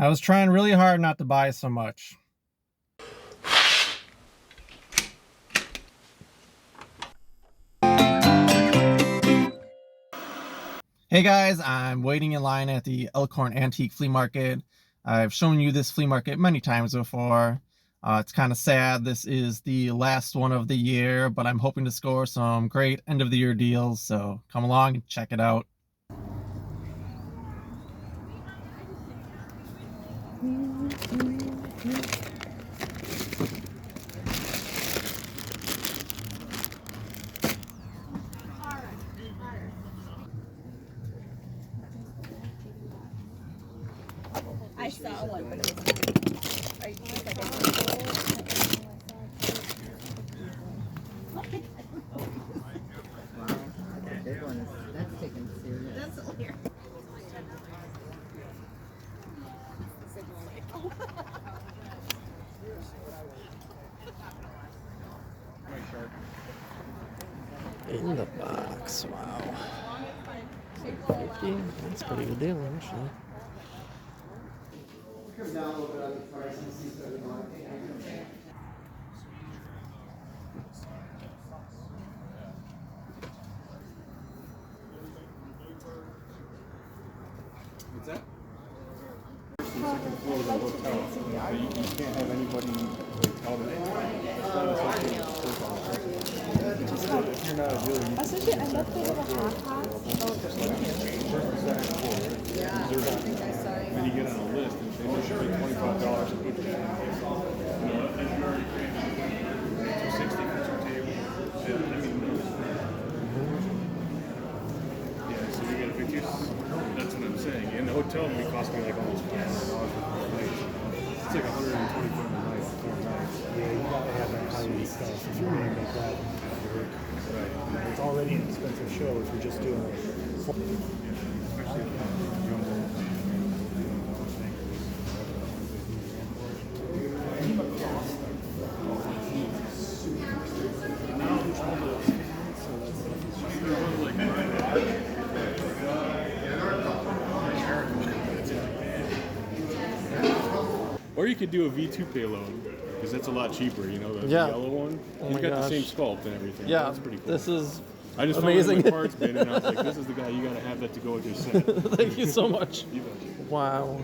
I was trying really hard not to buy so much. Hey guys, I'm waiting in line at the Elkhorn Antique Flea Market. I've shown you this flea market many times before. It's kind of sad this is the last one of the year, but I'm hoping to score some great end of the year deals, so come along and check it out. I saw one, but it was That's taken serious. That's hilarious. In the box, wow. $50? That's a pretty good deal, actually. Come down a little bit on the price and see if everyone. What's that? The second floor of the hotel. You can't have anybody like tell them. If you're not a dealer, you Was ist hier ein Wettbewerb Haarhaar? then you get on a list and say, "There should be $25 to put this in." $260 for two tables. Yeah, so you get a picture. That's what I'm saying. And the hotel may cost me like almost $500 for 4 nights. It's like $124 a night, 4 nights. Yeah, you gotta have that high-end stuff if you're gonna make that work. It's already an expensive show if you're just doing it. Or you could do a V2 payload, because that's a lot cheaper, you know, the yellow one. Oh He's got the same sculpt and everything. Yeah, that's pretty cool. This is I just amazing. found it in my parts bin, and I was like, this is the guy, you gotta have that to go with your set. Thank you so much. You betcha. Wow.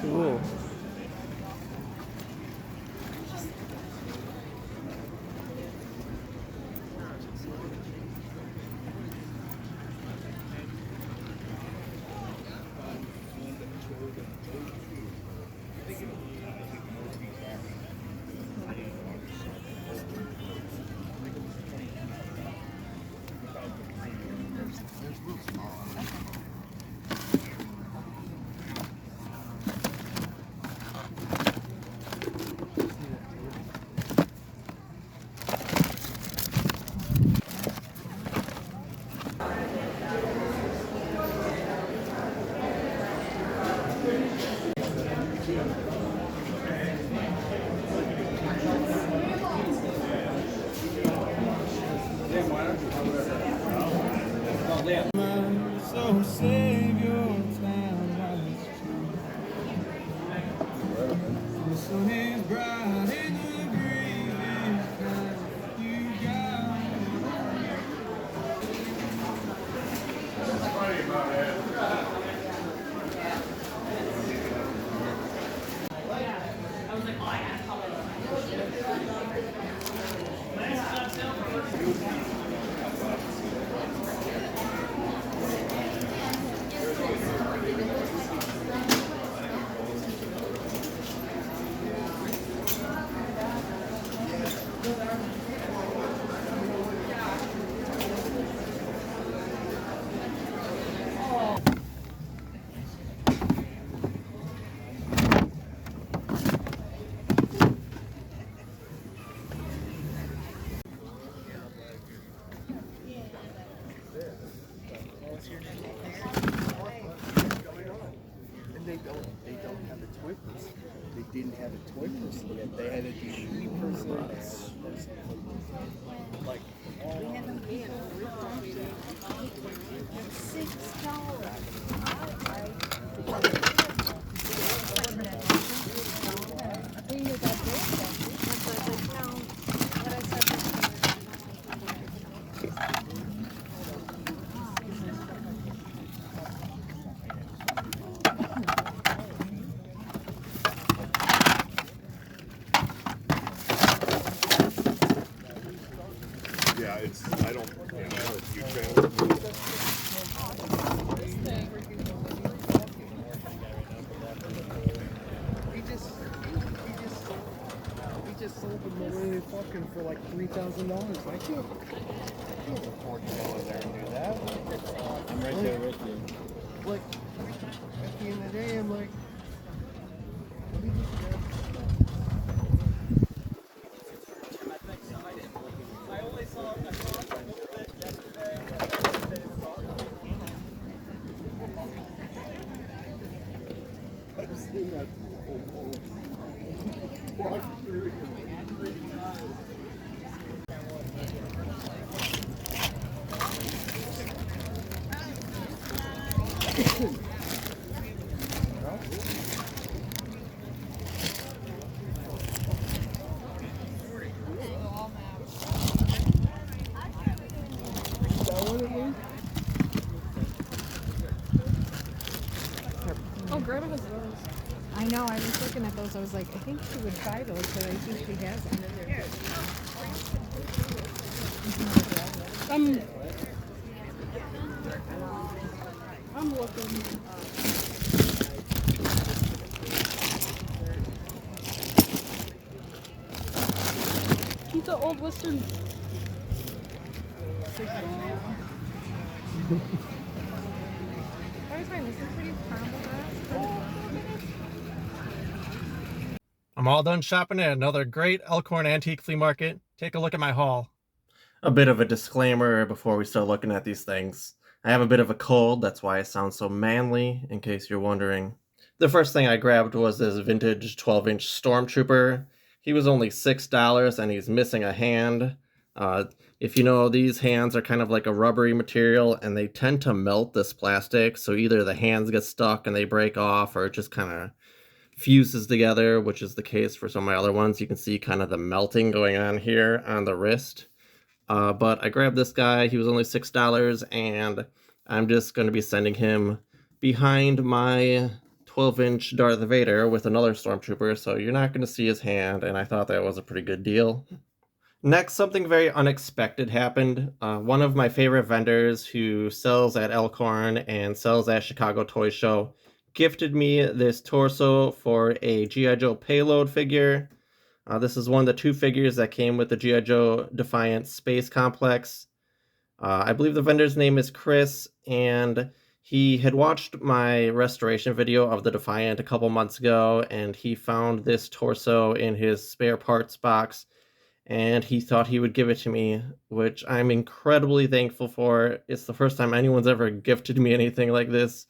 Cool. So save your time while it's true. The sun is bright and the breeze is kind. You got They don't have a toy person. They didn't have a toy person yet. They had a DVD person. Like, $6. $1,000. I can't afford to go in there and do that. I'm right there with you. Like, at the end of the day, I'm like, what do you do? I've seen that walk through Oh, Grandma has those. I know, I was looking at those. I was like, I think she would buy those, but I think she has them. I'm looking. Keep the old Western. I was fine. This is pretty combo. I'm all done shopping at another great Elkhorn Antique Flea Market. Take a look at my haul. A bit of a disclaimer before we start looking at these things. I have a bit of a cold, that's why I sound so manly, in case you're wondering. The first thing I grabbed was this vintage 12-inch Stormtrooper. He was only $6 and he's missing a hand. If you know, these hands are kind of like a rubbery material and they tend to melt this plastic, so either the hands get stuck and they break off or it just kind of fuses together, which is the case for some of my other ones. You can see kind of the melting going on here on the wrist. But I grabbed this guy. He was only $6 and I'm just going to be sending him behind my 12-inch Darth Vader with another Stormtrooper, so you're not going to see his hand, and I thought that was a pretty good deal. Next, something very unexpected happened. One of my favorite vendors who sells at Elkhorn and sells at Chicago Toy Show gifted me this torso for a G.I. Joe payload figure. This is one of the two figures that came with the G.I. Joe Defiant Space Complex. I believe the vendor's name is Chris, and he had watched my restoration video of the Defiant a couple months ago, and he found this torso in his spare parts box, and he thought he would give it to me, which I'm incredibly thankful for. It's the first time anyone's ever gifted me anything like this.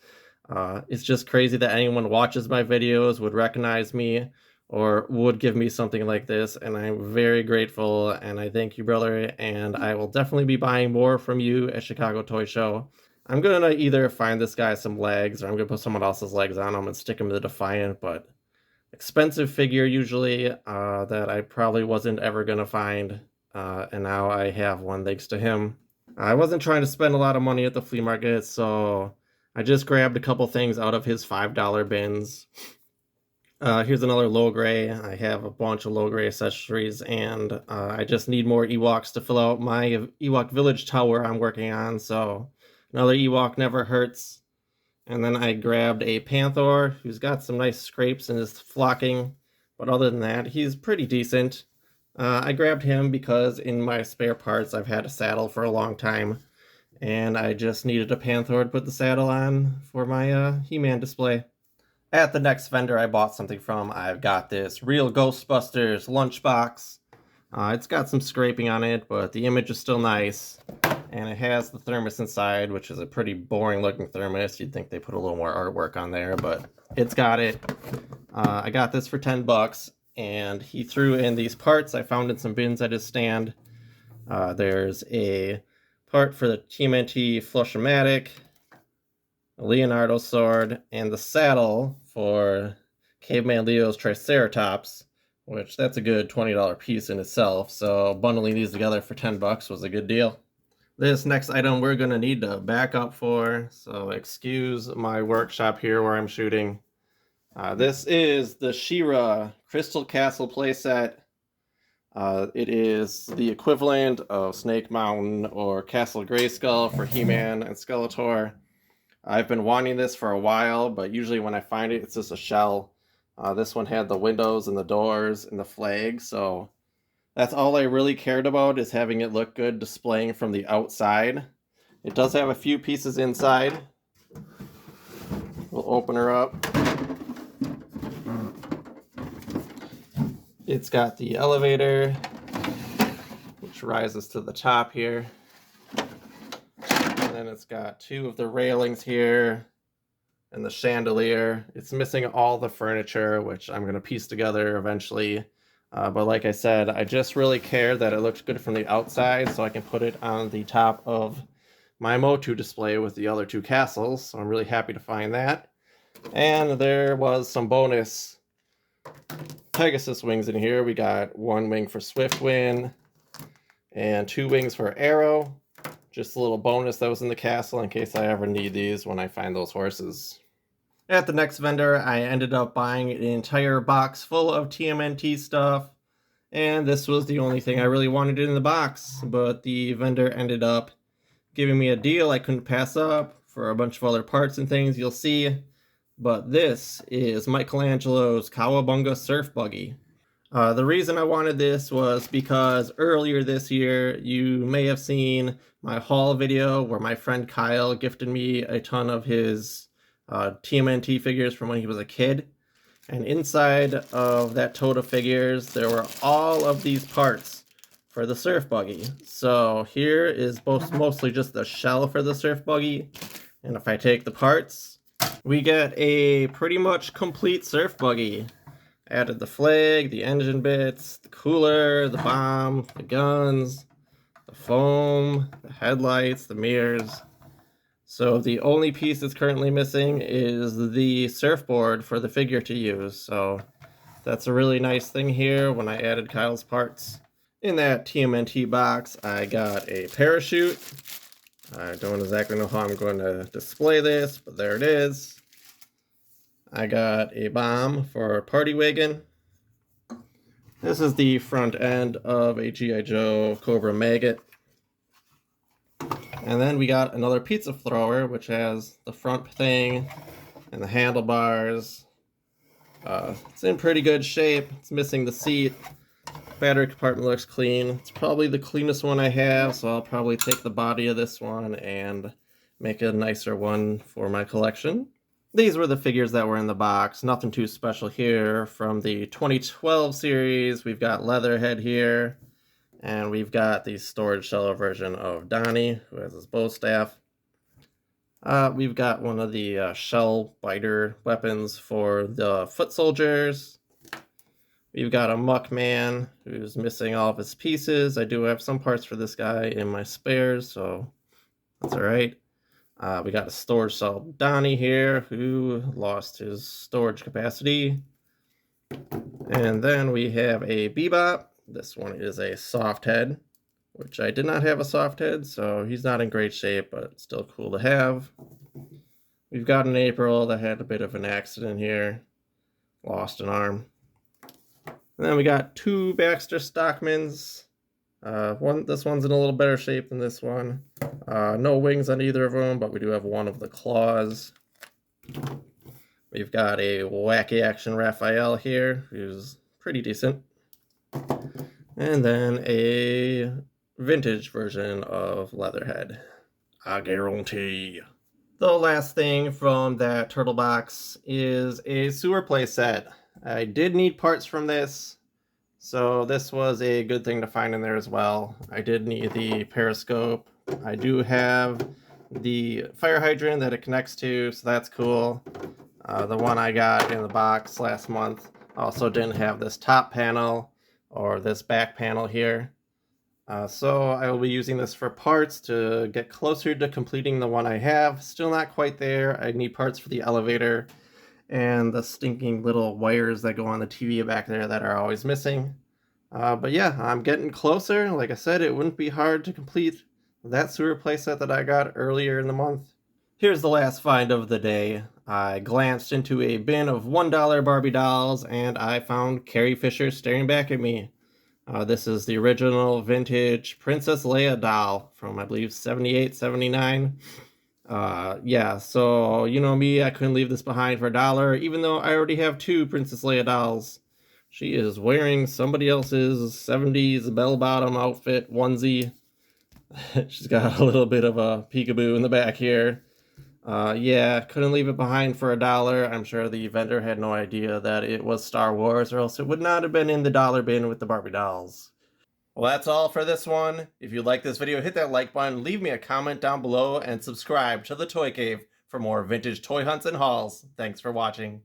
It's just crazy that anyone watches my videos would recognize me or would give me something like this, and I'm very grateful, and I thank you, brother, and I will definitely be buying more from you at Chicago Toy Show. I'm gonna either find this guy some legs, or I'm gonna put someone else's legs on him and stick him to the Defiant, but expensive figure usually that I probably wasn't ever gonna find, and now I have one thanks to him. I wasn't trying to spend a lot of money at the flea market, so I just grabbed a couple things out of his $5 bins. Here's another low gray. I have a bunch of low gray accessories, and I just need more Ewoks to fill out my Ewok Village tower I'm working on, so another Ewok never hurts. And then I grabbed a Panther who's got some nice scrapes in his flocking, but other than that, he's pretty decent. I grabbed him because in my spare parts I've had a saddle for a long time, and I just needed a Panther to put the saddle on for my He-Man display. At the next vendor I bought something from, I've got this real Ghostbusters lunchbox. It's got some scraping on it, but the image is still nice. And it has the thermos inside, which is a pretty boring looking thermos. You'd think they put a little more artwork on there, but it's got it. I got this for $10, and he threw in these parts I found in some bins at his stand. There's a part for the TMNT Flush-O-Matic, a Leonardo sword, and the saddle for Caveman Leo's Triceratops, which that's a good $20 piece in itself, so bundling these together for $10 was a good deal. This next item we're going to need to back up for, so excuse my workshop here where I'm shooting. This is the She-Ra Crystal Castle playset. It is the equivalent of Snake Mountain or Castle Grayskull for He-Man and Skeletor. I've been wanting this for a while, but usually when I find it, it's just a shell. This one had the windows and the doors and the flag, so That's all I really cared about, is having it look good displaying from the outside. It does have a few pieces inside. We'll open her up. It's got the elevator, which rises to the top here. And then it's got two of the railings here and the chandelier. It's missing all the furniture, which I'm going to piece together eventually. But like I said, I just really care that it looks good from the outside so I can put it on the top of my Motu display with the other two castles. So I'm really happy to find that. And there was some bonus Pegasus wings in here. We got one wing for Swiftwind and 2 wings for Arrow. Just a little bonus that was in the castle in case I ever need these when I find those horses. At the next vendor, I ended up buying an entire box full of TMNT stuff, and this was the only thing I really wanted in the box, but the vendor ended up giving me a deal I couldn't pass up for a bunch of other parts and things you'll see. But this is Michelangelo's Cowabunga Surf Buggy. The reason I wanted this was because earlier this year you may have seen my haul video where my friend Kyle gifted me a ton of his TMNT figures from when he was a kid. And inside of that tote of figures there were all of these parts for the surf buggy. So here is mostly just the shell for the surf buggy. And if I take the parts, we get a pretty much complete surf buggy. Added the flag, the engine bits, the cooler, the bomb, the guns, the foam, the headlights, the mirrors. So the only piece that's currently missing is the surfboard for the figure to use. So that's a really nice thing here when I added Kyle's parts. In that TMNT box, I got a parachute. I don't exactly know how I'm going to display this, but there it is. I got a bomb for Party Wagon. This is the front end of a G.I. Joe Cobra Maggot. And then we got another pizza thrower, which has the front thing and the handlebars. It's in pretty good shape. It's missing the seat. Battery compartment looks clean. It's probably the cleanest one I have, so I'll probably take the body of this one and make a nicer one for my collection. These were the figures that were in the box. Nothing too special here. From the 2012 series, we've got Leatherhead here. And we've got the storage shell version of Donnie, who has his bow staff. We've got one of the shell biter weapons for the foot soldiers. We've got a Muckman who's missing all of his pieces. I do have some parts for this guy in my spares, so that's alright. We got a storage cell Donnie here who lost his storage capacity. And then we have a Bebop. This one is a soft head, which I did not have a soft head, so he's not in great shape, but still cool to have. We've got an April that had a bit of an accident here, lost an arm. And then we got 2 Baxter Stockmans. This one's in a little better shape than this one. No wings on either of them, but we do have one of the claws. We've got a Wacky Action Raphael here, who's pretty decent. And then a vintage version of Leatherhead. I guarantee. The last thing from that turtle box is a sewer playset. I did need parts from this, so this was a good thing to find in there as well. I did need the periscope. I do have the fire hydrant that it connects to, so that's cool. The one I got in the box last month also didn't have this top panel or this back panel here. So I will be using this for parts to get closer to completing the one I have. Still not quite there. I need parts for the elevator and the stinking little wires that go on the TV back there that are always missing. But yeah, I'm getting closer. Like I said, it wouldn't be hard to complete that sewer playset that I got earlier in the month. Here's the last find of the day. I glanced into a bin of $1 Barbie dolls and I found Carrie Fisher staring back at me. This is the original vintage Princess Leia doll from, I believe, 78, 79. Yeah, so you know me, I couldn't leave this behind for $1, even though I already have 2 Princess Leia dolls. She is wearing somebody else's 70s bell-bottom outfit onesie. She's got a little bit of a peekaboo in the back here. Yeah, couldn't leave it behind for $1. I'm sure the vendor had no idea that it was Star Wars, or else it would not have been in the dollar bin with the Barbie dolls. Well, that's all for this one. If you like this video, hit that like button, leave me a comment down below, and subscribe to the Toy Cave for more vintage toy hunts and hauls. Thanks for watching.